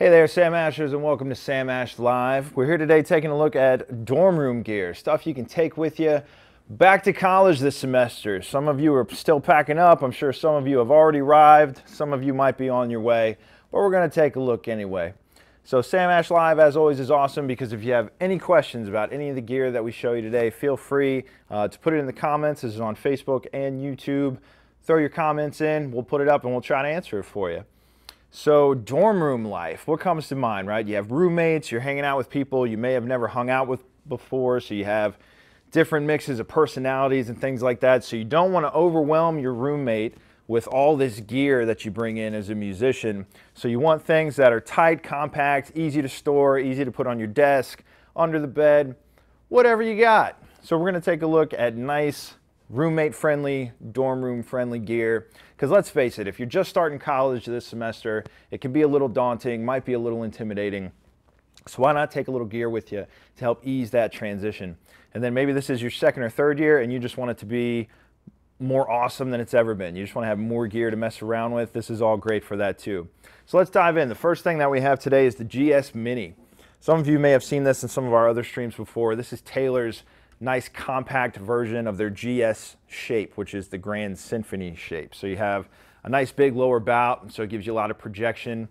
Hey there, Sam Ashers, and welcome to Sam Ash Live. We're here today taking a look at dorm room gear, stuff you can take with you back to college this semester. Some of you are still packing up. I'm sure some of you have already arrived. Some of you might be on your way, but we're going to take a look anyway. So Sam Ash Live, as always, is awesome because if you have any questions about any of the gear that we show you today, feel free to put it in the comments. This is on Facebook and YouTube. Throw your comments in. We'll put it up and we'll try to answer it for you. So dorm room life, what comes to mind, right? You have roommates, you're hanging out with people you may have never hung out with before, so you have different mixes of personalities and things like that. So you don't want to overwhelm your roommate with all this gear that you bring in as a musician. So you want things that are tight, compact, easy to store, easy to put on your desk, under the bed, whatever you got. So we're going to take a look at nice roommate-friendly, dorm room-friendly gear. Because let's face it, if you're just starting college this semester, it can be a little daunting, might be a little intimidating. So why not take a little gear with you to help ease that transition? And then maybe this is your second or third year and you just want it to be more awesome than it's ever been. You just want to have more gear to mess around with. This is all great for that too. So let's dive in. The first thing that we have today is the GS Mini. Some of you may have seen this in some of our other streams before. This is Taylor's nice compact version of their GS shape, which is the Grand Symphony shape. So you have a nice big lower bout, so it gives you a lot of projection,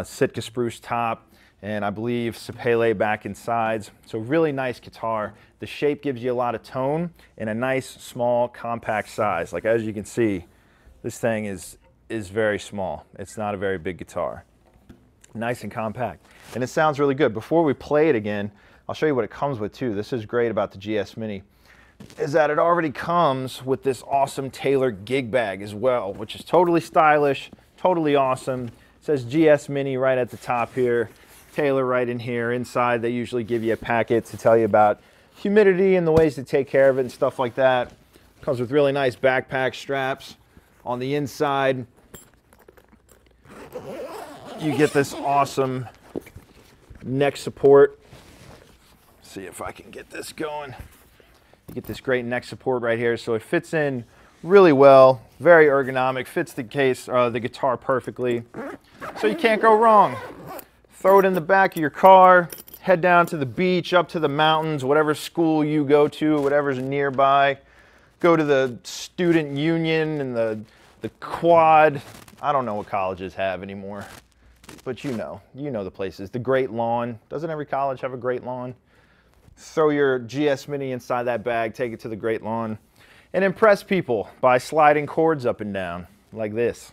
Sitka spruce top, and I believe Sapele back and sides. So really nice guitar. The shape gives you a lot of tone in a nice, small, compact size. Like as you can see, this thing is very small. It's not a very big guitar. Nice and compact. And it sounds really good. Before we play it again, I'll show you what it comes with too. This is great about the GS Mini, is that it already comes with this awesome Taylor gig bag as well, which is totally stylish, totally awesome. It says GS Mini right at the top here, Taylor right in here. Inside they usually give you a packet to tell you about humidity and the ways to take care of it and stuff like that. Comes with really nice backpack straps. On the inside, you get this awesome neck support. See if I can get this going. You get this great neck support right here, so it fits in really well, very ergonomic, fits the case, the guitar perfectly, so you can't go wrong. Throw it in the back of your car, head down to the beach, up to the mountains, whatever school you go to, whatever's nearby. Go to the student union and the quad. I don't know what colleges have anymore, but you know the places. The Great Lawn. Doesn't every college have a Great Lawn? Throw your GS Mini inside that bag, take it to the Great Lawn, and impress people by sliding chords up and down like this.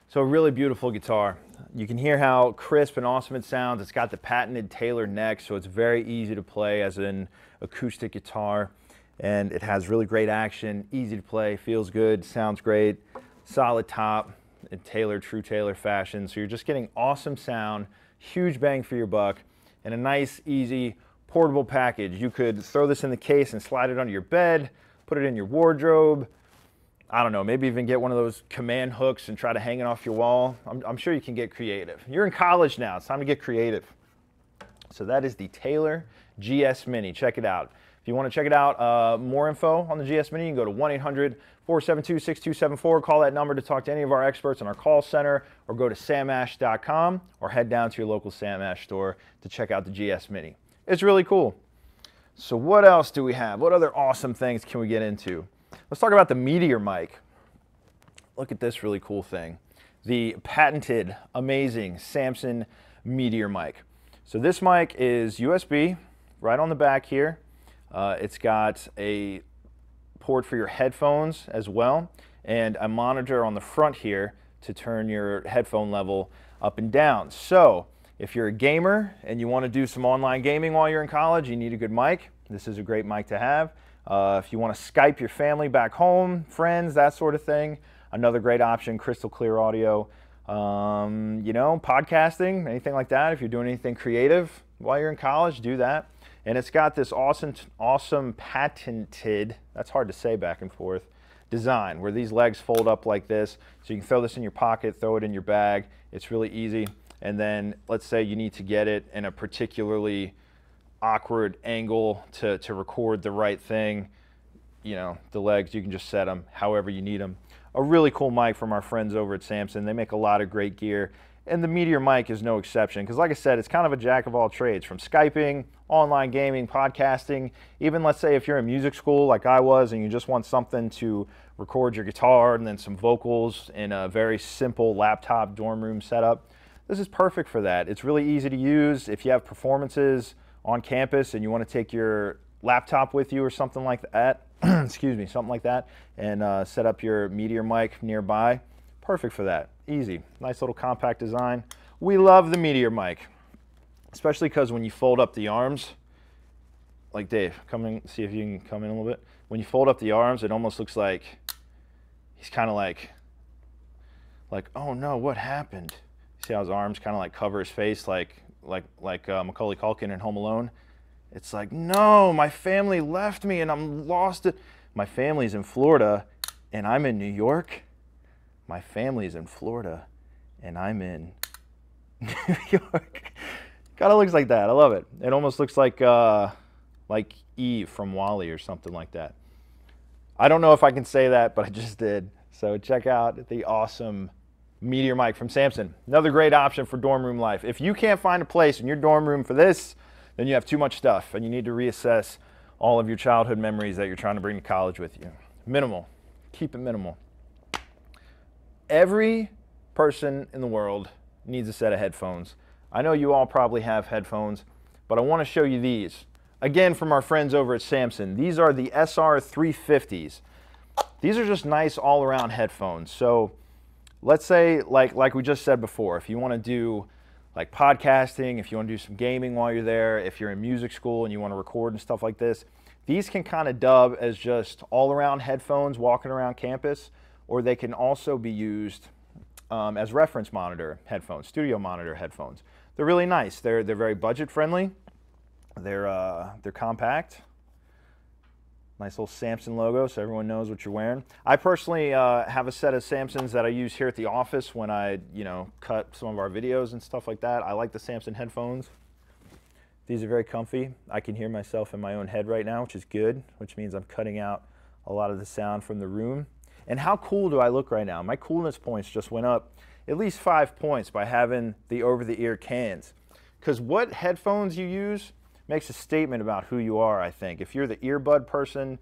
So a really beautiful guitar. You can hear how crisp and awesome it sounds. It's got the patented Taylor neck, so it's very easy to play as an acoustic guitar. And it has really great action, easy to play, feels good, sounds great, solid top, in Taylor, true Taylor fashion. So you're just getting awesome sound, huge bang for your buck, and a nice, easy, portable package. You could throw this in the case and slide it under your bed, put it in your wardrobe. I don't know, maybe even get one of those command hooks and try to hang it off your wall. I'm sure you can get creative. You're in college now, it's time to get creative. So that is the Taylor GS Mini. Check it out. If you want to check it out, more info on the GS Mini, you can go to 1-800-472-6274. Call that number to talk to any of our experts in our call center, or go to samash.com, or head down to your local Sam Ash store to check out the GS Mini. It's really cool. So what else do we have? What other awesome things can we get into? Let's talk about the Meteor Mic. Look at this really cool thing. The patented, amazing Samson Meteor Mic. So this mic is USB, right on the back here. It's got a port for your headphones as well, and a monitor on the front here to turn your headphone level up and down. So if you're a gamer and you want to do some online gaming while you're in college, you need a good mic. This is a great mic to have. If you want to Skype your family back home, friends, that sort of thing, another great option, crystal clear audio. You know, podcasting, anything like that. If you're doing anything creative while you're in college, do that. And it's got this awesome patented, that's hard to say back and forth, design where these legs fold up like this. So you can throw this in your pocket, throw it in your bag. It's really easy. And then let's say you need to get it in a particularly awkward angle to record the right thing. You know, the legs, you can just set them however you need them. A really cool mic from our friends over at Samson. They make a lot of great gear, and the Meteor Mic is no exception, because like I said, it's kind of a jack of all trades, from Skyping, online gaming, podcasting, even let's say if you're in music school like I was and you just want something to record your guitar and then some vocals in a very simple laptop dorm room setup. This is perfect for that. It's really easy to use. If you have performances on campus and you want to take your laptop with you or something like that, excuse me, something like that, and set up your Meteor Mic nearby, perfect for that. Easy. Nice little compact design. We love the Meteor Mic, especially because when you fold up the arms, like Dave, come in, see if you can come in a little bit. When you fold up the arms, it almost looks like he's kind of like, oh no, what happened? See how his arms kind of like cover his face, like Macaulay Culkin in Home Alone. It's like, no, my family left me and I'm lost. My family's in Florida and I'm in New York. My family's in Florida and I'm in New York. Kind of looks like that. I love it. It almost looks like Eve from WALL-E or something like that. I don't know if I can say that, but I just did. So check out the awesome Meteor Mic from Samson. Another great option for dorm room life. If you can't find a place in your dorm room for this, then you have too much stuff and you need to reassess all of your childhood memories that you're trying to bring to college with you. Minimal. Keep it minimal. Every person in the world needs a set of headphones. I know you all probably have headphones, but I want to show you these. Again, from our friends over at Samson. These are the SR350s. These are just nice all-around headphones. So let's say, like we just said before, if you want to do like podcasting, if you want to do some gaming while you're there, if you're in music school and you want to record and stuff like this, these can kind of dub as just all-around headphones walking around campus, or they can also be used as reference monitor headphones, studio monitor headphones. They're really nice. They're very budget friendly. They're compact. Nice little Samson logo, so everyone knows what you're wearing. I personally have a set of Samsons that I use here at the office when I, cut some of our videos and stuff like that. I like the Samson headphones. These are very comfy. I can hear myself in my own head right now, which is good, which means I'm cutting out a lot of the sound from the room. And how cool do I look right now? My coolness points just went up at least 5 points by having the over-the-ear cans. Because what headphones you use makes a statement about who you are, I think. If you're the earbud person,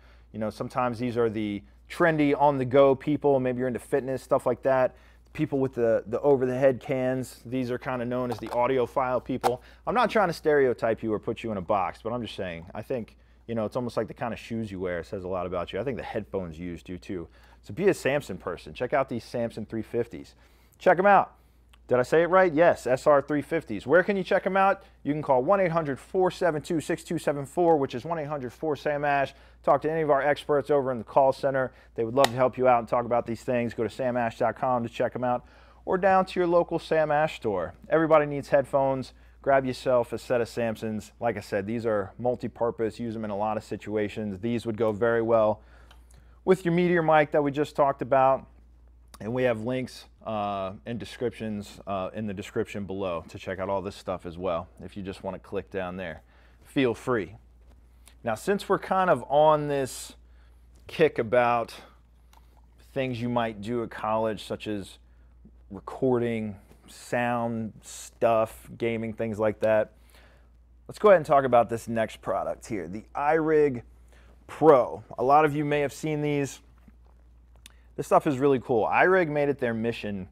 sometimes these are the trendy on-the-go people. Maybe you're into fitness, stuff like that. People with the over-the-head cans, these are kind of known as the audiophile people. I'm not trying to stereotype you or put you in a box, but I'm just saying, I think, it's almost like the kind of shoes you wear. It says a lot about you. I think the headphones you use do too. So be a Samson person. Check out these Samson 350s. Check them out. Did I say it right? Yes, SR350s. Where can you check them out? You can call 1-800-472-6274, which is 1-800-4SAM-ASH. Talk to any of our experts over in the call center. They would love to help you out and talk about these things. Go to samash.com to check them out, or down to your local Sam Ash store. Everybody needs headphones. grab yourself a set of Samsons. Like I said, these are multi-purpose, use them in a lot of situations. These would go very well with your Meteor mic that we just talked about. And we have links and descriptions in the description below to check out all this stuff as well. If you just want to click down there, feel free. Now, since we're kind of on this kick about things you might do at college, such as recording, sound stuff, gaming, things like that, let's go ahead and talk about this next product here, the Irig Pro. A lot of you may have seen these. This stuff is really cool. Irig made it their mission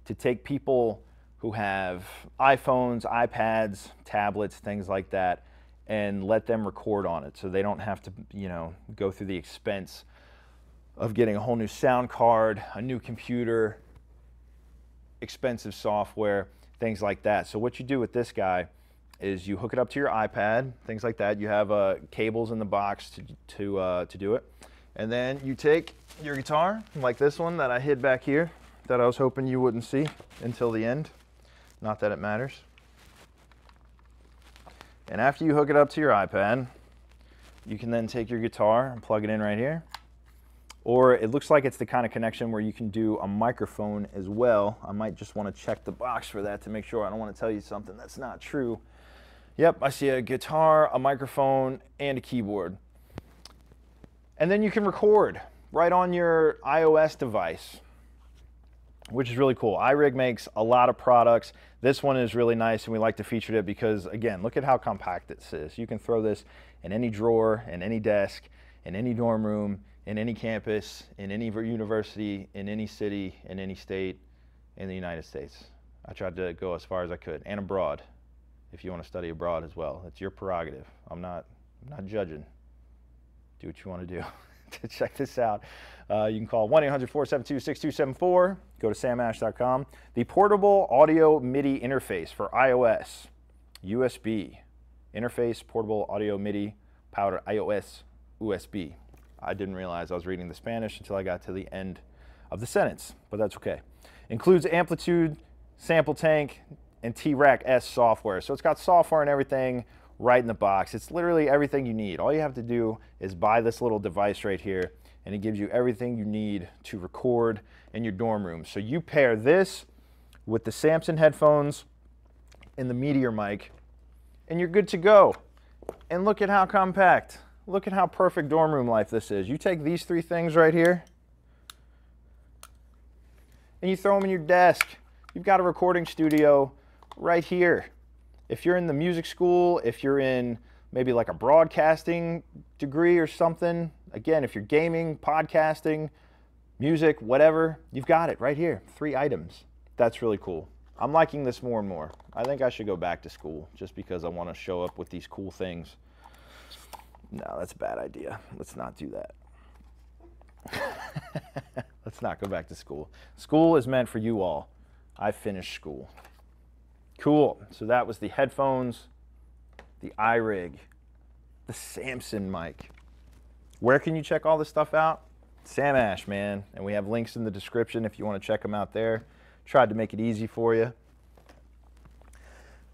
to take people who have iPhones, iPads, tablets, things like that, and let them record on it so they don't have to, go through the expense of getting a whole new sound card, a new computer, expensive software, things like that. So what you do with this guy is you hook it up to your iPad, things like that. You have cables in the box to do it. And then you take your guitar, like this one that I hid back here, that I was hoping you wouldn't see until the end. Not that it matters. And after you hook it up to your iPad, you can then take your guitar and plug it in right here. Or it looks like it's the kind of connection where you can do a microphone as well. I might just want to check the box for that to make sure. I don't want to tell you something that's not true. Yep, I see a guitar, a microphone, and a keyboard. And then you can record right on your iOS device, which is really cool. Irig makes a lot of products. This one is really nice, and we like to feature it because, again, look at how compact this is. You can throw this in any drawer, in any desk, in any dorm room, in any campus, in any university, in any city, in any state in the United States. I tried to go as far as I could, and abroad, if you want to study abroad as well. It's your prerogative. I'm not judging. Do what you want to do. To check this out, you can call 1-800-472-6274. Go to samash.com. The portable audio MIDI interface for iOS, USB interface, portable audio MIDI, powered iOS USB. I didn't realize I was reading the Spanish until I got to the end of the sentence, but that's okay. Includes Amplitude, Sample Tank, and T-Rack S software. So it's got software and everything right in the box. It's literally everything you need. All you have to do is buy this little device right here, and it gives you everything you need to record in your dorm room. So you pair this with the Samson headphones and the Meteor mic, and you're good to go. And look at how compact. Look at how perfect dorm room life this is. You take these three things right here, and you throw them in your desk. You've got a recording studio right here. If you're in the music school, if you're in maybe like a broadcasting degree or something, again, if you're gaming, podcasting, music, whatever, you've got it right here. 3 items. That's really cool. I'm liking this more and more. I think I should go back to school just because I want to show up with these cool things. No, that's a bad idea. Let's not do that. Let's not go back to school. School is meant for you all. I finished school. Cool. So that was the headphones, the Irig, the Samson mic. Where can you check all this stuff out? Samash, man. And we have links in the description if you want to check them out there. Tried to make it easy for you.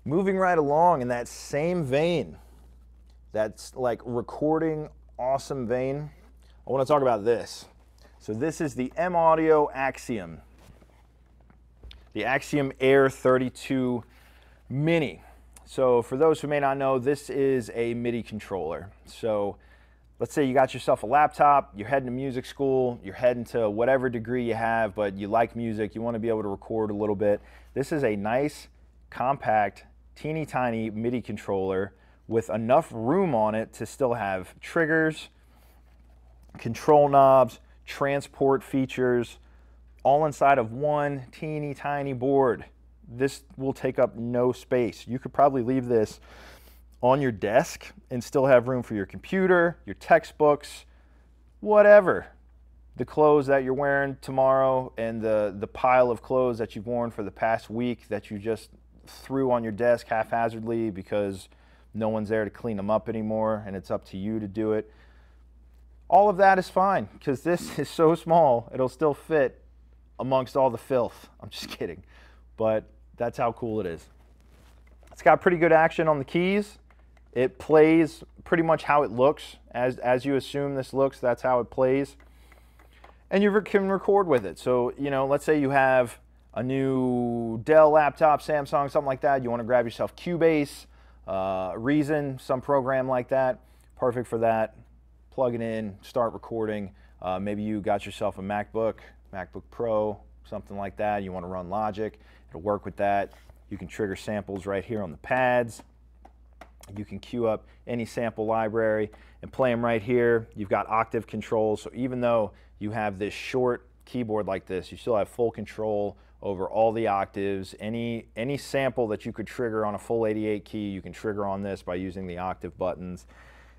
Moving right along in that same vein, that's like recording awesome vein, I want to talk about this. So this is the M-Audio Axiom. The Axiom Air 32 Mini. So for those who may not know, this is a MIDI controller. So let's say you got yourself a laptop, you're heading to music school, you're heading to whatever degree you have, but you like music, you want to be able to record a little bit. This is a nice, compact, teeny tiny MIDI controller with enough room on it to still have triggers, control knobs, transport features, all inside of one teeny tiny board. This will take up no space. You could probably leave this on your desk and still have room for your computer, your textbooks, whatever. The clothes that you're wearing tomorrow and the pile of clothes that you've worn for the past week that you just threw on your desk haphazardly because no one's there to clean them up anymore and it's up to you to do it. All of that is fine because this is so small, it'll still fit amongst all the filth. I'm just kidding, but that's how cool it is. It's got pretty good action on the keys. It plays pretty much how it looks. As you assume this looks, that's how it plays. And you can record with it. So, you know, let's say you have a new Dell laptop, Samsung, something like that. You want to grab yourself Cubase, Reason, some program like that. Perfect for that. Plug it in, start recording. Maybe you got yourself a MacBook Pro, something like that. You want to run Logic. It'll work with that. You can trigger samples right here on the pads. You can queue up any sample library and play them right here. You've got octave controls, so even though you have this short keyboard like this, you still have full control over all the octaves. Any sample that you could trigger on a full 88 key, you can trigger on this by using the octave buttons.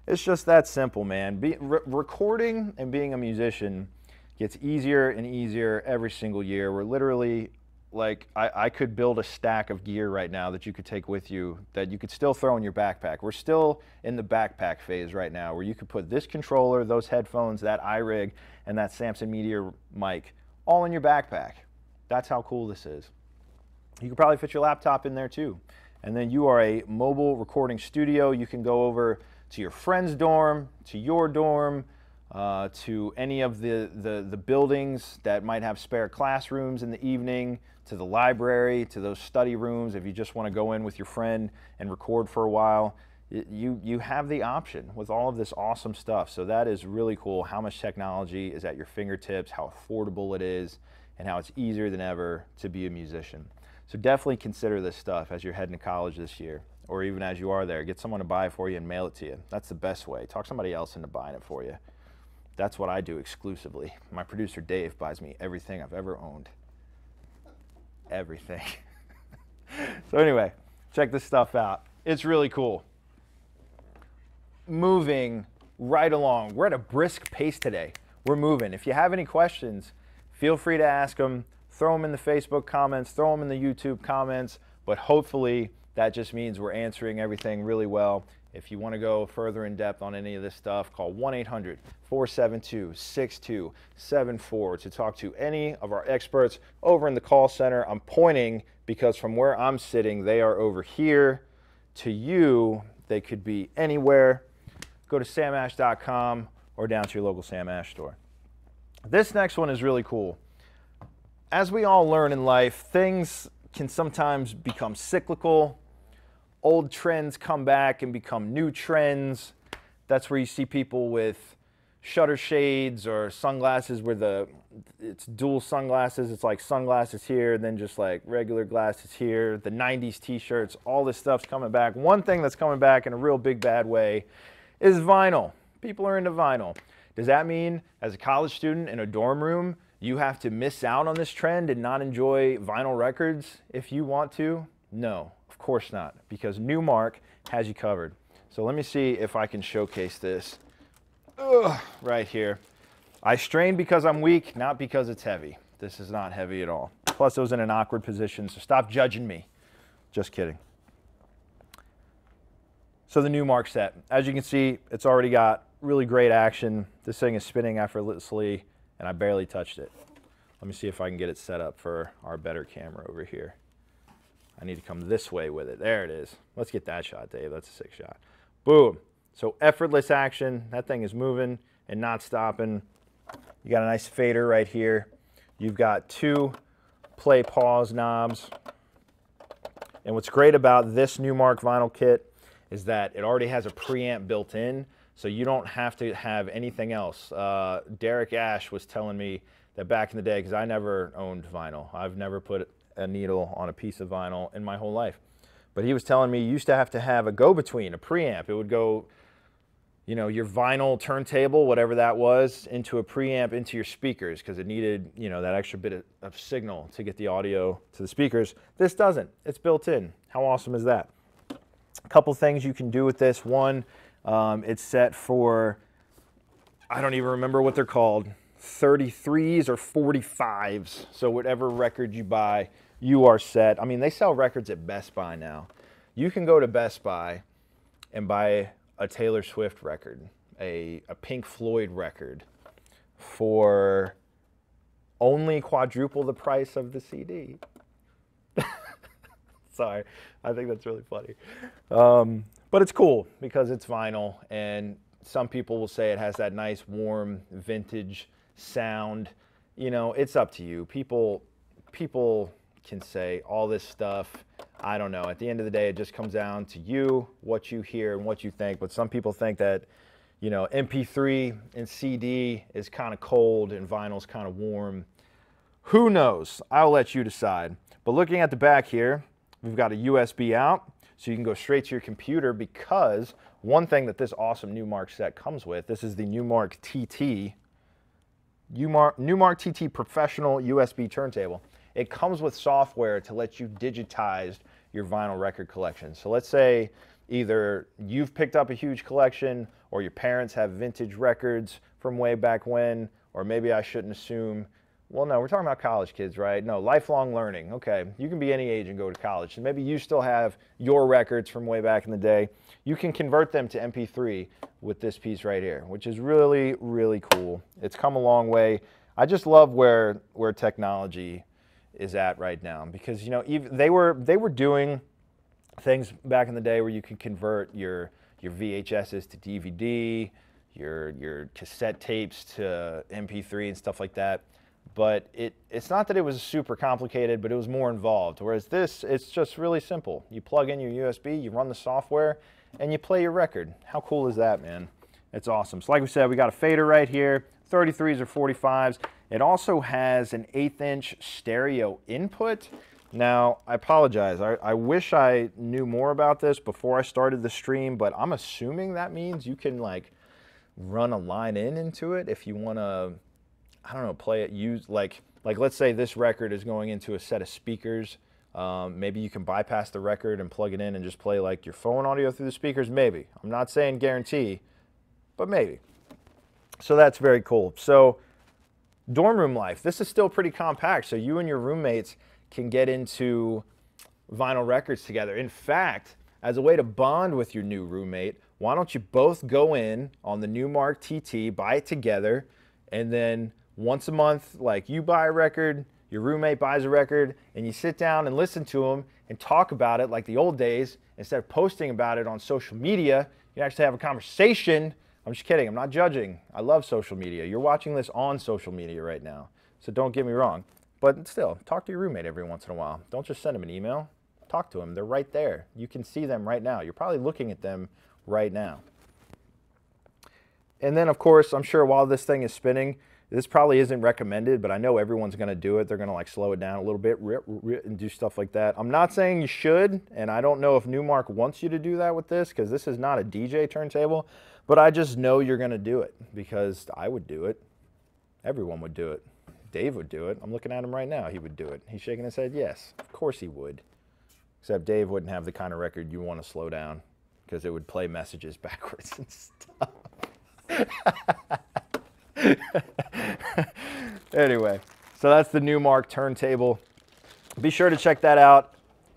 It's just that simple, man. Recording and being a musician gets easier and easier every single year. We're literally, like, I could build a stack of gear right now that you could take with you, that you could still throw in your backpack. We're still in the backpack phase right now, where you could put this controller, those headphones, that Irig, and that Samson Meteor Mic all in your backpack. That's how cool this is. You could probably fit your laptop in there too. And then you are a mobile recording studio. You can go over to your friend's dorm, to your dorm, to any of the buildings that might have spare classrooms in the evening, to the library, to those study rooms. If you just want to go in with your friend and record for a while, you have the option with all of this awesome stuff. So that is really cool, how much technology is at your fingertips, how affordable it is, and how it's easier than ever to be a musician. So definitely consider this stuff as you're heading to college this year, or even as you are there. Get someone to buy it for you and mail it to you. That's the best way. Talk somebody else into buying it for you. That's what I do exclusively. My producer Dave buys me everything I've ever owned. Everything. So anyway, check this stuff out. It's really cool. Moving right along. We're at a brisk pace today. We're moving. If you have any questions, feel free to ask them. Throw them in the Facebook comments, throw them in the YouTube comments, but hopefully that just means we're answering everything really well. If you want to go further in depth on any of this stuff, call 1-800-472-6274 to talk to any of our experts over in the call center. I'm pointing because from where I'm sitting, they are over here. To you, they could be anywhere. Go to samash.com or down to your local Sam Ash store. This next one is really cool. As we all learn in life, things can sometimes become cyclical. Old trends come back and become new trends. That's where you see people with shutter shades or sunglasses where it's dual sunglasses. It's like sunglasses here and then just like regular glasses here. The 90s t-shirts, all this stuff's coming back. One thing that's coming back in a real big bad way is vinyl. People are into vinyl. Does that mean as a college student in a dorm room, you have to miss out on this trend and not enjoy vinyl records if you want to? No, of course not, because Newmark has you covered. So let me see if I can showcase this. Right here. I strained because I'm weak, not because it's heavy. This is not heavy at all. Plus, it was in an awkward position, so stop judging me. Just kidding. So the Newmark set. As you can see, it's already got really great action. This thing is spinning effortlessly, and I barely touched it. Let me see if I can get it set up for our better camera over here. I need to come this way with it. There it is. Let's get that shot, Dave. That's a sick shot. Boom. So effortless action. That thing is moving and not stopping. You got a nice fader right here. You've got two play pause knobs. And what's great about this Newmark vinyl kit is that it already has a preamp built in, so you don't have to have anything else. Derek Ash was telling me that back in the day, because I never owned vinyl. I've never put a needle on a piece of vinyl in my whole life. But he was telling me you used to have a go-between, a preamp. It would go, you know, your vinyl turntable, whatever that was, into a preamp into your speakers, because it needed, you know, that extra bit of signal to get the audio to the speakers. This doesn't. It's built in. How awesome is that? A couple things you can do with this. One, it's set for, I don't even remember what they're called, 33s or 45s. So whatever record you buy, you are set. I mean, they sell records at Best Buy now. You can go to Best Buy and buy a Taylor Swift record, a Pink Floyd record for only quadruple the price of the CD. Sorry, I think that's really funny. But it's cool because it's vinyl, and some people will say it has that nice, warm, vintage sound. You know, it's up to you. People can say all this stuff. I don't know. At the end of the day, it just comes down to you, what you hear, and what you think. But some people think that, you know, MP3 and CD is kind of cold and vinyl's kind of warm. Who knows? I'll let you decide. But looking at the back here, we've got a USB out, so you can go straight to your computer, because one thing that this awesome Numark set comes with, this is the Numark TT, Numark TT Professional USB Turntable. It comes with software to let you digitize your vinyl record collection. So let's say either you've picked up a huge collection, or your parents have vintage records from way back when, or maybe I shouldn't assume, well, no, we're talking about college kids, right? No, lifelong learning. Okay, you can be any age and go to college. So maybe you still have your records from way back in the day. You can convert them to MP3 with this piece right here, which is really, really cool. It's come a long way. I just love where technology is at right now, because, you know, even they were doing things back in the day where you could convert your VHSs to DVD, your cassette tapes to MP3 and stuff like that. But it's not that it was super complicated, but it was more involved. Whereas this, it's just really simple. You plug in your USB, you run the software, and you play your record. How cool is that, man? It's awesome. So like we said, we got a fader right here, 33s or 45s. It also has an 1/8" stereo input. Now, I apologize. I wish I knew more about this before I started the stream, but I'm assuming that means you can, like, run a line into it if you want to, I don't know, play it, use, like let's say this record is going into a set of speakers. Maybe you can bypass the record and plug it in and just play like your phone audio through the speakers. Maybe. I'm not saying guarantee, but maybe. So that's very cool. So dorm room life. This is still pretty compact, so you and your roommates can get into vinyl records together. In fact, as a way to bond with your new roommate, why don't you both go in on the Numark TT, buy it together, and then once a month, like, you buy a record, your roommate buys a record, and you sit down and listen to them and talk about it like the old days. Instead of posting about it on social media, you actually have a conversation. I'm just kidding. I'm not judging. I love social media. You're watching this on social media right now, so don't get me wrong. But still, talk to your roommate every once in a while. Don't just send them an email. Talk to them. They're right there. You can see them right now. You're probably looking at them right now. And then, of course, I'm sure while this thing is spinning, this probably isn't recommended, but I know everyone's going to do it. They're going to, like, slow it down a little bit and do stuff like that. I'm not saying you should, and I don't know if Numark wants you to do that with this, because this is not a DJ turntable, but I just know you're going to do it, because I would do it. Everyone would do it. Dave would do it. I'm looking at him right now. He would do it. He's shaking his head. Yes, of course he would. Except Dave wouldn't have the kind of record you want to slow down, because it would play messages backwards and stuff. Anyway, so that's the Numark turntable. Be sure to check that out.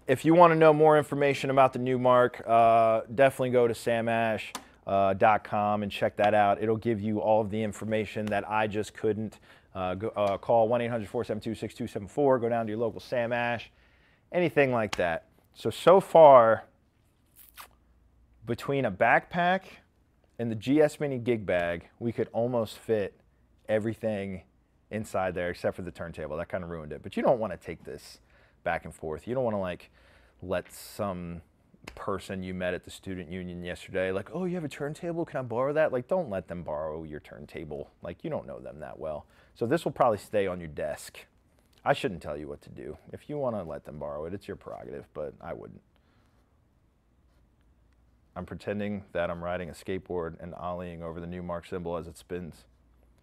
If you want to know more information about the Numark, definitely go to samash.com and check that out. It'll give you all of the information that I just couldn't. Call 1-800-472-6274. Go down to your local Sam Ash, anything like that. So far, between a backpack and the GS Mini Gig Bag, we could almost fit everything inside there except for the turntable. That kind of ruined it. But you don't want to take this back and forth. You don't want to, like, let some person you met at the student union yesterday, like, oh, you have a turntable, can I borrow that? Like, don't let them borrow your turntable. Like, you don't know them that well. So this will probably stay on your desk. I shouldn't tell you what to do. If you want to let them borrow it, it's your prerogative, but I wouldn't. I'm pretending that I'm riding a skateboard and ollieing over the Numark symbol as it spins.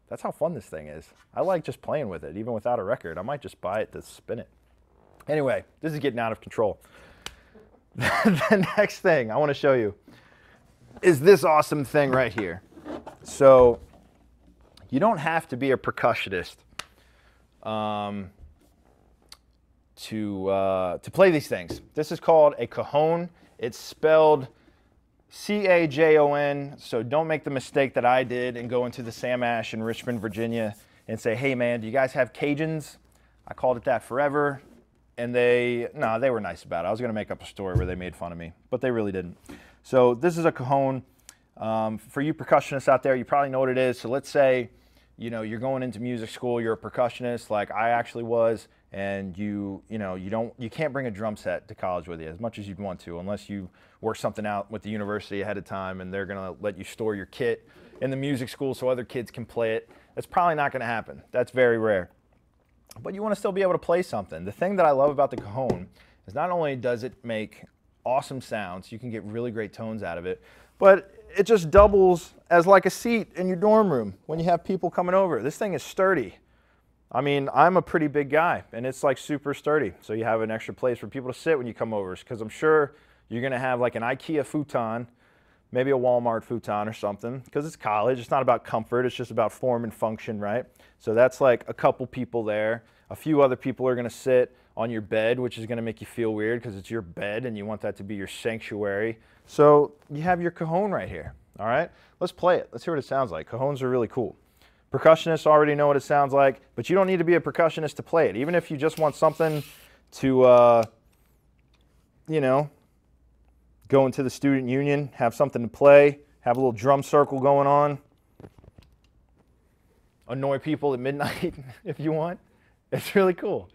That's how fun this thing is. I like just playing with it, even without a record. I might just buy it to spin it. Anyway, this is getting out of control. The next thing I want to show you is this awesome thing right here. So you don't have to be a percussionist to play these things. This is called a Cajon. It's spelled C-A-J-O-N, so don't make the mistake that I did and go into the Sam Ash in Richmond, Virginia and say, hey man, do you guys have Cajons? I called it that forever. and they were nice about it. I was going to make up a story where they made fun of me, but they really didn't. So this is a Cajon. For you percussionists out there, you probably know what it is. So let's say, you know, you're going into music school, you're a percussionist like I actually was, and you can't bring a drum set to college with you as much as you'd want to, unless you work something out with the university ahead of time and they're going to let you store your kit in the music school so other kids can play it. That's probably not going to happen. That's very rare. But you want to still be able to play something. The thing that I love about the Cajon is not only does it make awesome sounds, you can get really great tones out of it, but it just doubles as like a seat in your dorm room when you have people coming over. This thing is sturdy. I mean, I'm a pretty big guy, and it's like super sturdy. So you have an extra place for people to sit when you come over, because I'm sure you're going to have like an IKEA futon, maybe a Walmart futon or something, because it's college. It's not about comfort. It's just about form and function, right? So that's like a couple people there. A few other people are going to sit on your bed, which is going to make you feel weird because it's your bed and you want that to be your sanctuary. So you have your Cajon right here, all right? Let's play it. Let's hear what it sounds like. Cajons are really cool. Percussionists already know what it sounds like, but you don't need to be a percussionist to play it. Even if you just want something to, you know, go into the student union, have something to play, have a little drum circle going on, annoy people at midnight if you want. It's really cool.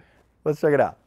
Let's check it out.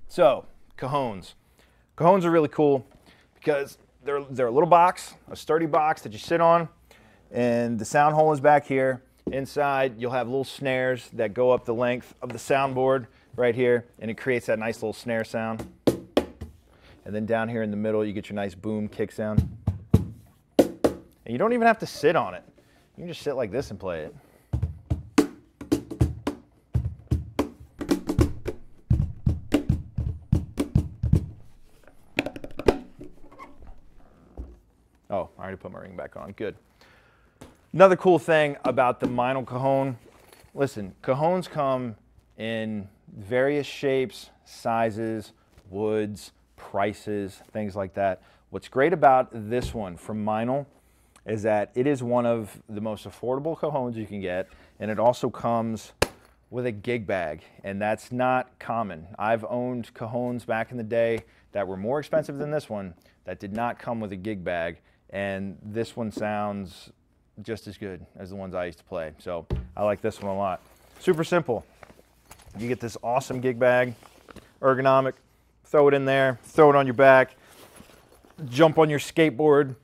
So, Cajons. Cajons are really cool because they're a little box, a sturdy box that you sit on, and the sound hole is back here. Inside, you'll have little snares that go up the length of the soundboard right here, and it creates that nice little snare sound. And then down here in the middle, you get your nice boom kick sound. And you don't even have to sit on it. You can just sit like this and play it. Oh, I already put my ring back on. Good. Another cool thing about the Meynell Cajon, listen, Cajons come in various shapes, sizes, woods, prices, things like that. What's great about this one from Meynell is that it is one of the most affordable Cajons you can get, and it also comes with a gig bag, and that's not common. I've owned Cajons back in the day that were more expensive than this one that did not come with a gig bag, and this one sounds just as good as the ones I used to play. So I like this one a lot. Super simple. You get this awesome gig bag, ergonomic, throw it in there, throw it on your back, jump on your skateboard,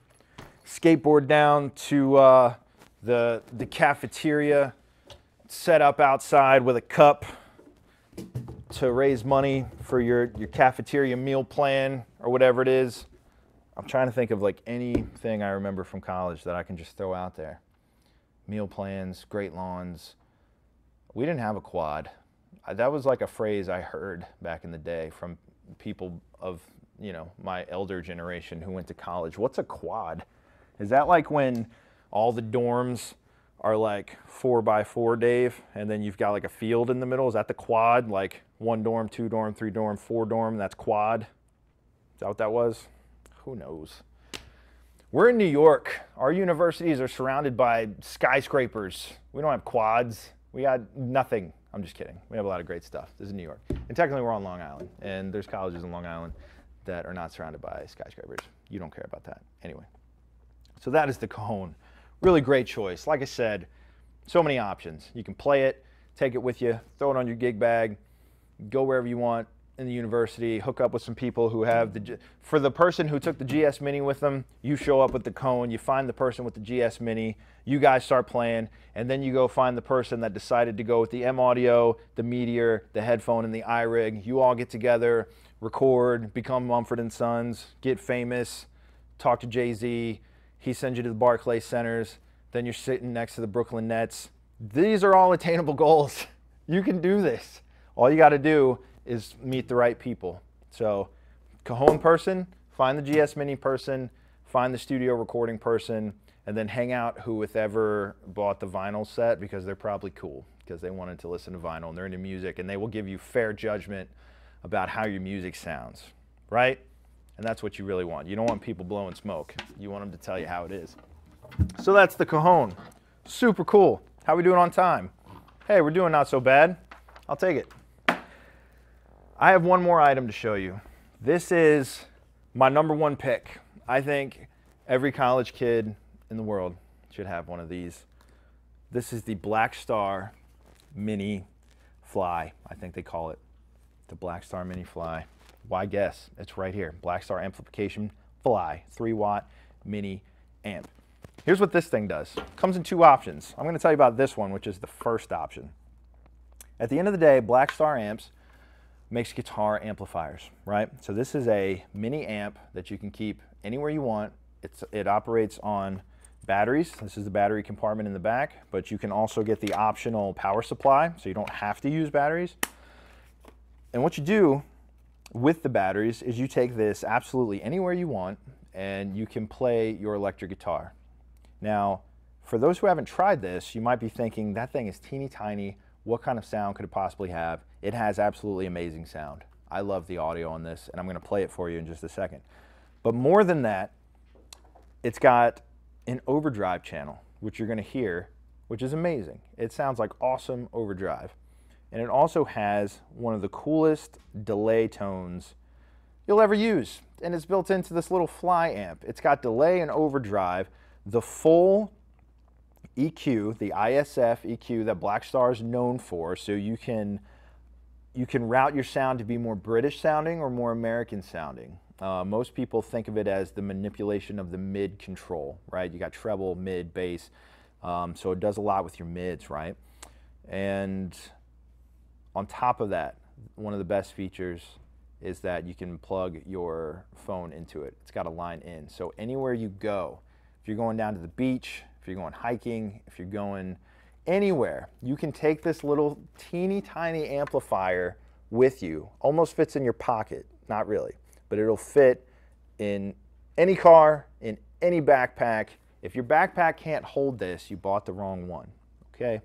skateboard down to the cafeteria, set up outside with a cup to raise money for your cafeteria meal plan or whatever it is. I'm trying to think of like anything I remember from college that I can just throw out there. Meal plans, great lawns. We didn't have a quad. That was like a phrase I heard back in the day from people of, you know, my elder generation who went to college. What's a quad? Is that like when all the dorms are like 4x4, Dave, and then you've got like a field in the middle? Is that the quad? Like 1 dorm, 2 dorm, 3 dorm, 4 dorm, that's quad? Is that what that was? Who knows? We're in New York. Our universities are surrounded by skyscrapers. We don't have quads. We got nothing. I'm just kidding. We have a lot of great stuff. This is New York. And technically we're on Long Island, and there's colleges in Long Island that are not surrounded by skyscrapers. You don't care about that. Anyway, so that is the Cajon. Really great choice. Like I said, so many options. You can play it, take it with you, throw it on your gig bag, go wherever you want in the university, hook up with some people who have for the person who took the GS Mini with them, you show up with the Cajon, you find the person with the GS Mini, you guys start playing, and then you go find the person that decided to go with the M Audio, the Meteor, the headphone, and the Irig. You all get together, record, become Mumford & Sons, get famous, talk to Jay-Z, he sends you to the Barclays Centers, then you're sitting next to the Brooklyn Nets. These are all attainable goals. You can do this. All you got to do is meet the right people. So Cajon person, find the GS Mini person, find the studio recording person, and then hang out with whoever bought the vinyl set, because they're probably cool because they wanted to listen to vinyl and they're into music, and they will give you fair judgment about how your music sounds, right? And that's what you really want. You don't want people blowing smoke. You want them to tell you how it is. So that's the Cajon. Super cool. How we doing on time? Hey, we're doing not so bad. I'll take it. I have one more item to show you. This is my #1 pick. I think every college kid in the world should have one of these. This is the Black Star Mini Fly, I think they call it. The Black Star Mini Fly. Why guess? It's right here. Black Star Amplification Fly, 3-watt mini amp. Here's what this thing does. It comes in 2 options. I'm going to tell you about this one, which is the first option. At the end of the day, Black Star Amps makes guitar amplifiers, right? So this is a mini amp that you can keep anywhere you want. It operates on batteries. This is the battery compartment in the back, but you can also get the optional power supply, so you don't have to use batteries. And what you do with the batteries is you take this absolutely anywhere you want, and you can play your electric guitar. Now, for those who haven't tried this, you might be thinking, that thing is teeny tiny. What kind of sound could it possibly have? It has absolutely amazing sound. I love the audio on this, and I'm going to play it for you in just a second. But more than that, it's got an overdrive channel, which you're going to hear, which is amazing. It sounds like awesome overdrive. And it also has one of the coolest delay tones you'll ever use. And it's built into this little Fly amp. It's got delay and overdrive, the full EQ, the ISF EQ that Black Star is known for, so you can route your sound to be more British sounding or more American sounding. Most people think of it as the manipulation of the mid control, right? You got treble, mid, bass, so it does a lot with your mids, right? And on top of that, one of the best features is that you can plug your phone into it. It's got a line in, so anywhere you go, if you're going down to the beach, if you're going hiking, if you're going anywhere, you can take this little teeny tiny amplifier with you. Almost fits in your pocket, not really, but it'll fit in any car, in any backpack. If your backpack can't hold this, you bought the wrong one, okay?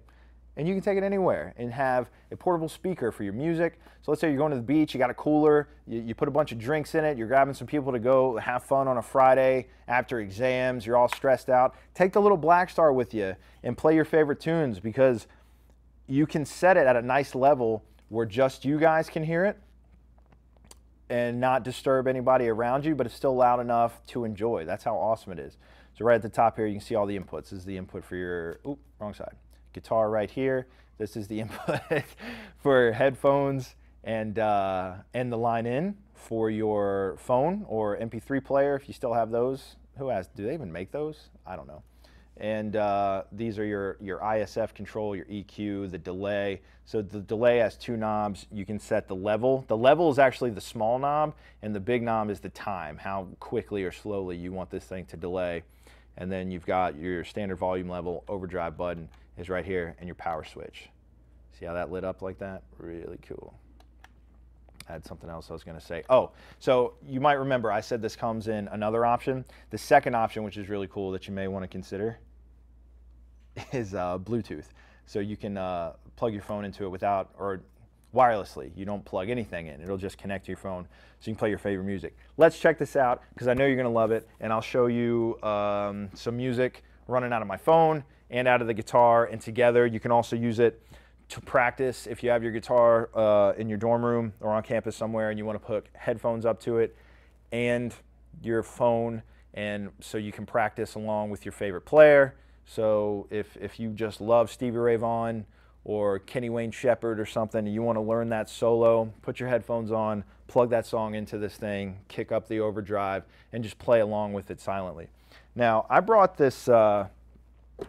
And you can take it anywhere and have a portable speaker for your music. So let's say you're going to the beach, you got a cooler, you put a bunch of drinks in it, you're grabbing some people to go have fun on a Friday after exams, you're all stressed out. Take the little Black Star with you and play your favorite tunes, because you can set it at a nice level where just you guys can hear it and not disturb anybody around you, but it's still loud enough to enjoy. That's how awesome it is. So right at the top here, you can see all the inputs. This is the input for your, oop, wrong side. Guitar right here. This is the input for headphones and the line in for your phone or MP3 player if you still have those. Who has? Do they even make those? I don't know. And these are your ISF control, your EQ, the delay. So the delay has 2 knobs. You can set the level. The level is actually the small knob, and the big knob is the time, how quickly or slowly you want this thing to delay. And then you've got your standard volume level, overdrive button is right here, and your power switch. See how that lit up like that? Really cool. I had something else I was going to say. Oh, so you might remember I said this comes in another option. The second option, which is really cool that you may want to consider, is Bluetooth. So you can plug your phone into it without, or wirelessly. You don't plug anything in. It'll just connect to your phone so you can play your favorite music. Let's check this out, because I know you're going to love it, and I'll show you some music running out of my phone and out of the guitar, and together you can also use it to practice, if you have your guitar in your dorm room or on campus somewhere and you want to put headphones up to it and your phone, and so you can practice along with your favorite player. So if you just love Stevie Ray Vaughan or Kenny Wayne Shepherd or something and you want to learn that solo, put your headphones on, plug that song into this thing, kick up the overdrive, and just play along with it silently. Now, I brought this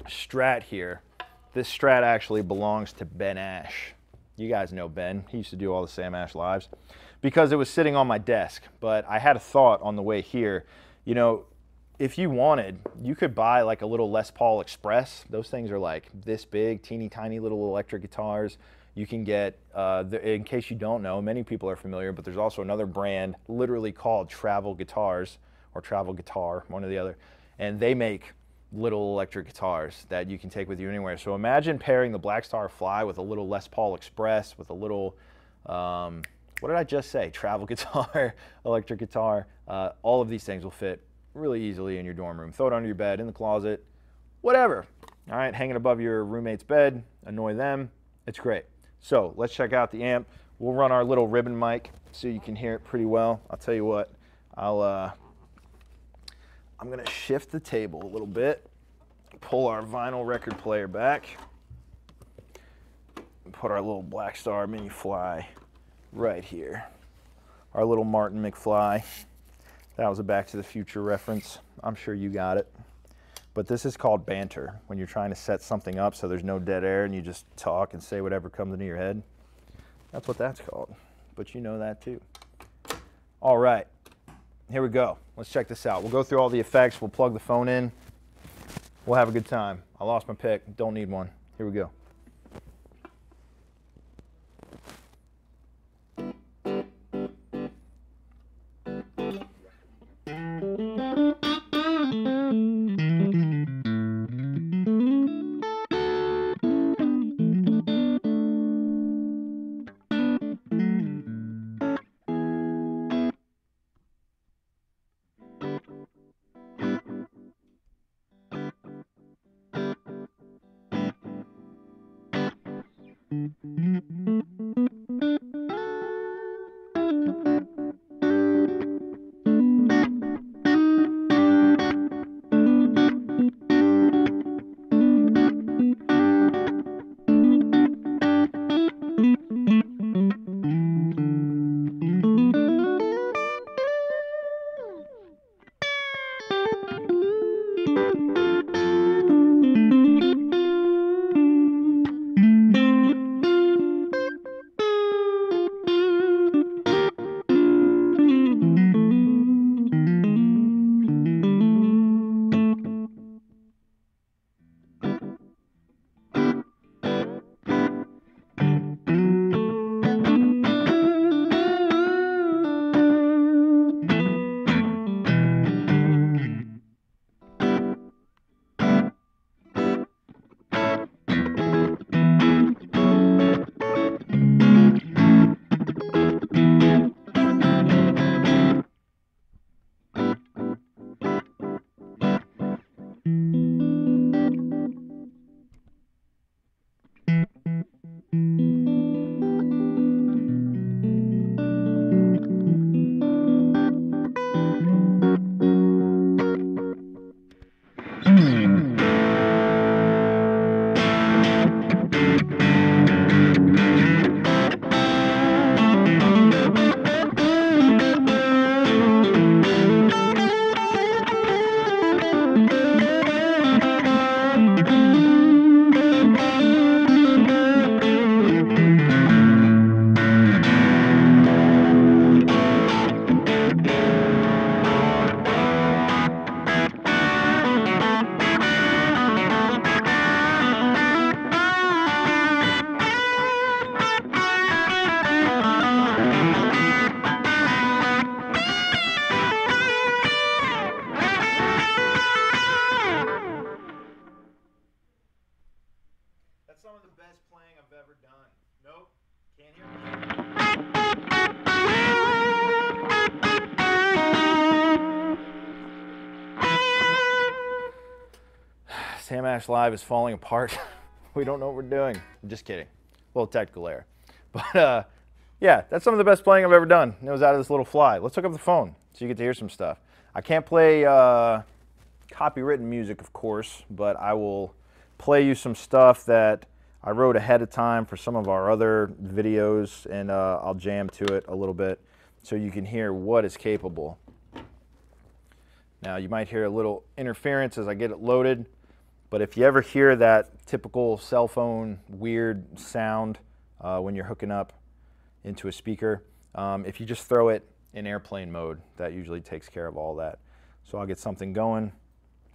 Strat here. This Strat actually belongs to Ben Ash. You guys know Ben. He used to do all the Sam Ash lives. Because it was sitting on my desk. But I had a thought on the way here. You know, if you wanted, you could buy like a little Les Paul Express. Those things are like this big, teeny tiny little electric guitars. You can get, in case you don't know, many people are familiar, but there's also another brand literally called Travel Guitars, or Travel Guitar, one or the other. And they make little electric guitars that you can take with you anywhere. So imagine pairing the Black Star Fly with a little Les Paul Express, with a little, what did I just say? Travel guitar, electric guitar. All of these things will fit really easily in your dorm room. Throw it under your bed, in the closet, whatever. All right, hang it above your roommate's bed, annoy them. It's great. So let's check out the amp. We'll run our little ribbon mic so you can hear it pretty well. I'll tell you what, I'm gonna shift the table a little bit, pull our vinyl record player back, and put our little Black Star Mini Fly right here. Our little Martin McFly. That was a Back to the Future reference. I'm sure you got it. But this is called banter, when you're trying to set something up so there's no dead air and you just talk and say whatever comes into your head. That's what that's called, but you know that too. All right. Here we go. Let's check this out. We'll go through all the effects. We'll plug the phone in. We'll have a good time. I lost my pick. Don't need one. Here we go. Sam Ash Live is falling apart. We don't know what we're doing. I'm just kidding. little technical error. But yeah, that's some of the best playing I've ever done. It was out of this little fly. Let's hook up the phone so you get to hear some stuff. I can't play copywritten music, of course, but I will play you some stuff that I wrote ahead of time for some of our other videos, and I'll jam to it a little bit so you can hear what is capable. Now, you might hear a little interference as I get it loaded, but if you ever hear that typical cell phone weird sound when you're hooking up into a speaker, if you just throw it in airplane mode, that usually takes care of all that. So I'll get something going,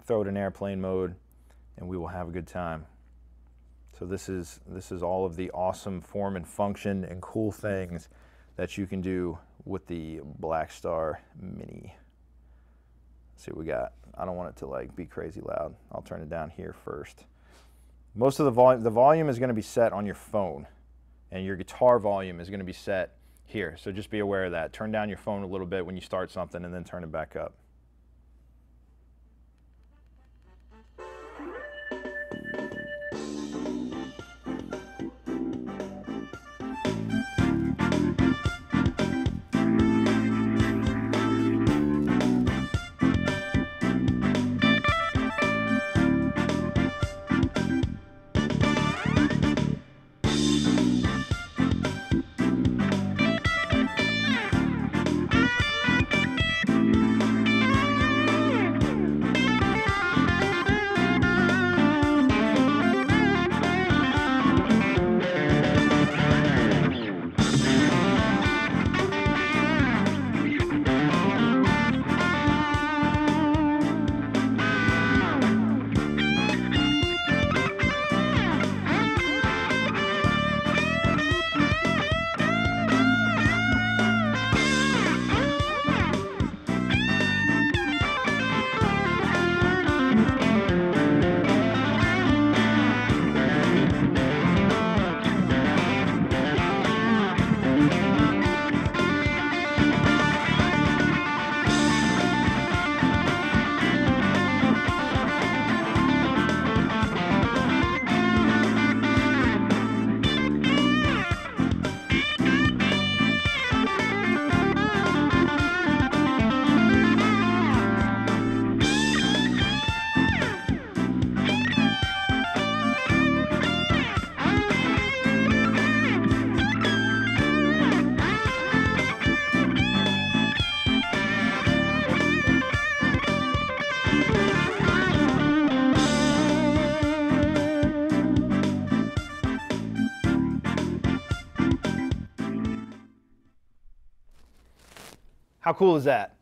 throw it in airplane mode, and we will have a good time. So this is all of the awesome form and function and cool things that you can do with the Blackstar Mini. Let's see what we got. I don't want it to like be crazy loud. I'll turn it down here first. Most of the volume is going to be set on your phone, and your guitar volume is going to be set here. So just be aware of that. Turn down your phone a little bit when you start something and then turn it back up. How cool is that?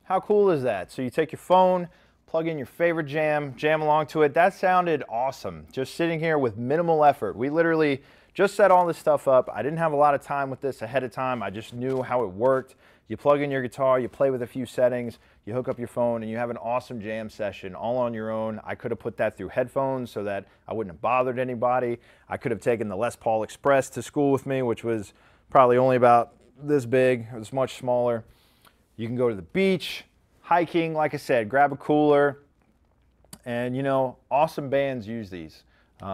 How cool is that? So you take your phone, plug in your favorite jam along to it. That sounded awesome. Just sitting here with minimal effort. We literally just set all this stuff up. I didn't have a lot of time with this ahead of time. I just knew how it worked. You plug in your guitar, you play with a few settings, you hook up your phone, and you have an awesome jam session all on your own. I could have put that through headphones so that I wouldn't have bothered anybody. I could have taken the Les Paul Express to school with me, which was probably only about this big. It was much smaller. You can go to the beach, hiking, like I said, grab a cooler, and you know, awesome bands use these.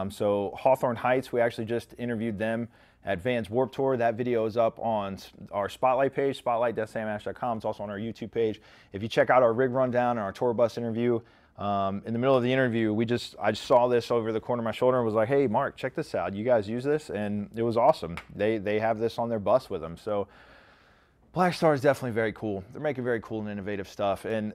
So Hawthorne Heights, we actually just interviewed them at Vans Warped Tour. That video is up on our Spotlight page, spotlight.samash.com. It's also on our YouTube page. If you check out our rig rundown and our tour bus interview, in the middle of the interview, I just saw this over the corner of my shoulder and was like, hey, Mark, check this out. You guys use this? And it was awesome. They have this on their bus with them. So Blackstar is definitely very cool. They're making very cool and innovative stuff. And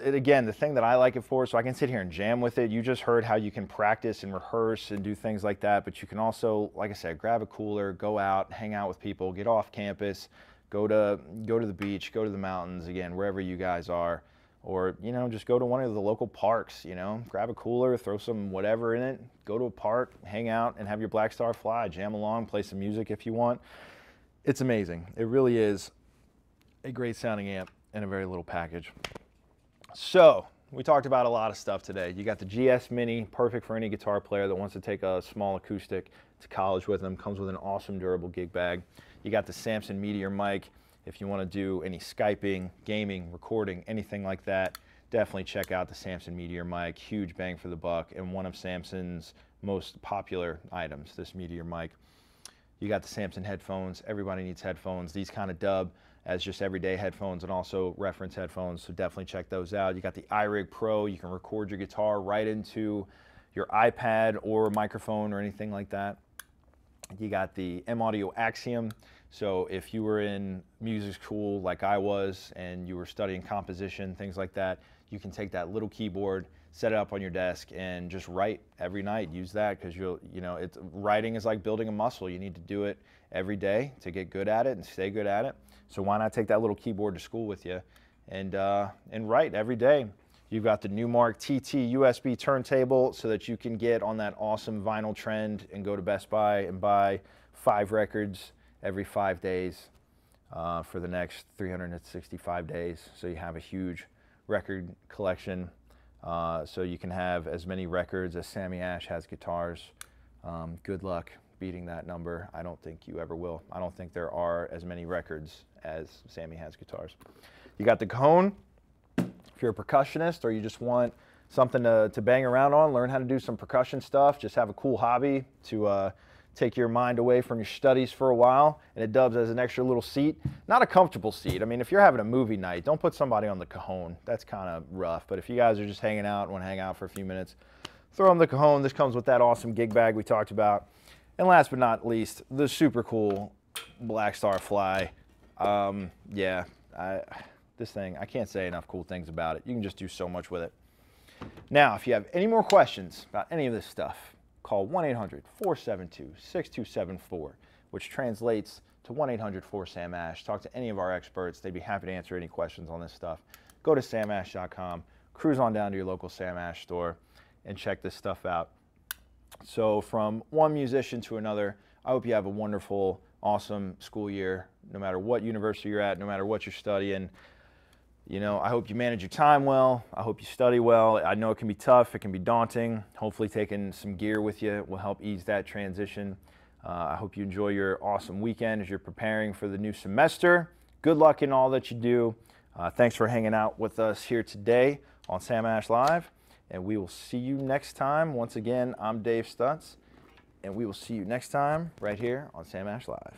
again, the thing that I like it for, so I can sit here and jam with it. You just heard how you can practice and rehearse and do things like that. But you can also, like I said, grab a cooler, go out, hang out with people, get off campus, go to the beach, go to the mountains, again, wherever you guys are. Or, you know, just go to one of the local parks, you know, grab a cooler, throw some whatever in it, go to a park, hang out, and have your Blackstar fly, jam along, play some music if you want. It's amazing. It really is a great sounding amp and a very little package. So we talked about a lot of stuff today. You got the GS Mini, perfect for any guitar player that wants to take a small acoustic to college with them. Comes with an awesome durable gig bag. You got the Samson Meteor Mic. If you want to do any Skyping, gaming, recording, anything like that, definitely check out the Samson Meteor Mic. Huge bang for the buck and one of Samson's most popular items, this Meteor Mic. You got the Samson headphones. Everybody needs headphones. These kind of dub as just everyday headphones and also reference headphones, so definitely check those out. You got the Irig Pro. You can record your guitar right into your iPad or microphone or anything like that. You got the M-Audio Axiom. So if you were in music school like I was and you were studying composition, things like that, you can take that little keyboard, set it up on your desk, and just write every night. Use that because writing is like building a muscle. You need to do it every day to get good at it and stay good at it. So why not take that little keyboard to school with you and write every day? You've got the Newmark TT USB turntable so that you can get on that awesome vinyl trend and go to Best Buy and buy 5 records every 5 days for the next 365 days. So you have a huge record collection. So you can have as many records as Sammy Ash has guitars. Good luck beating that number. I don't think you ever will. I don't think there are as many records as Sammy has guitars. You got the Cajon. If you're a percussionist or you just want something to bang around on, learn how to do some percussion stuff, just have a cool hobby to take your mind away from your studies for a while, and it dubs as an extra little seat. Not a comfortable seat. I mean, if you're having a movie night, don't put somebody on the Cajon. That's kind of rough. But if you guys are just hanging out and want to hang out for a few minutes, throw them the Cajon. This comes with that awesome gig bag we talked about. And last but not least, the super cool Black Star Fly. This thing, I can't say enough cool things about it. You can just do so much with it. Now, if you have any more questions about any of this stuff, call 1-800-472-6274, which translates to 1-800-4SAM-ASH. Talk to any of our experts. They'd be happy to answer any questions on this stuff. Go to samash.com, cruise on down to your local Sam Ash store, and check this stuff out. So from one musician to another, I hope you have a wonderful, awesome school year, no matter what university you're at, no matter what you're studying. You know, I hope you manage your time well. I hope you study well. I know it can be tough. It can be daunting. Hopefully taking some gear with you will help ease that transition. I hope you enjoy your awesome weekend as you're preparing for the new semester. Good luck in all that you do. Thanks for hanging out with us here today on Sam Ash Live. And we will see you next time. Once again, I'm Dave Stutz. And we will see you next time right here on Sam Ash Live.